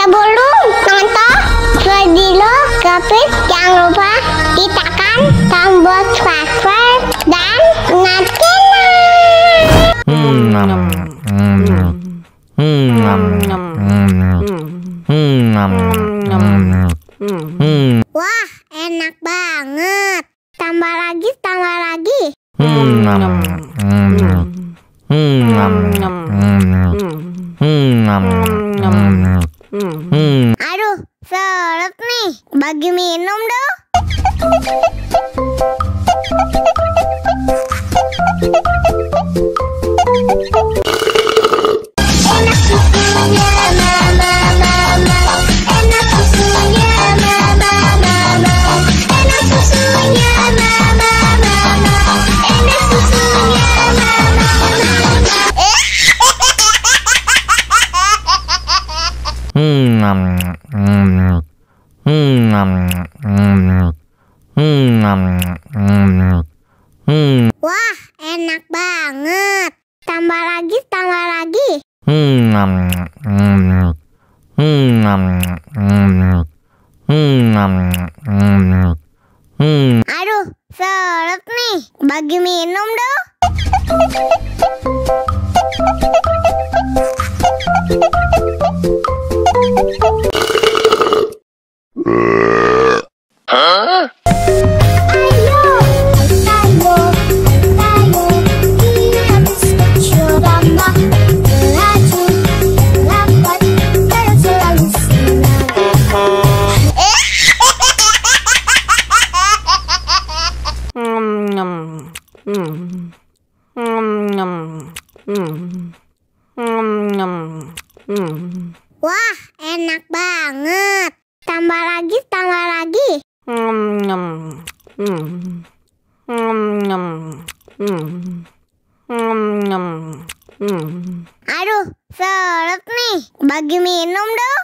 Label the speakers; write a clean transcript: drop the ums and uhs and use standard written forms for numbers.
Speaker 1: Sebelum nonton video Gapit, jangan lupa tekan tombol subscribe dan nyalakan. Wah, enak banget. Tambah lagi, tambah lagi. Aduh, seret nih. Bagi minum dong. Enak susunya mama, enak susunya mama, enak susunya mama, enak susunya Wah, enak banget. Tambah lagi, tambah lagi. Aduh, seret nih. Bagi minum dong. Wah, enak banget. Tambah lagi, tambah lagi. Aduh, seret nih. Bagi minum dong.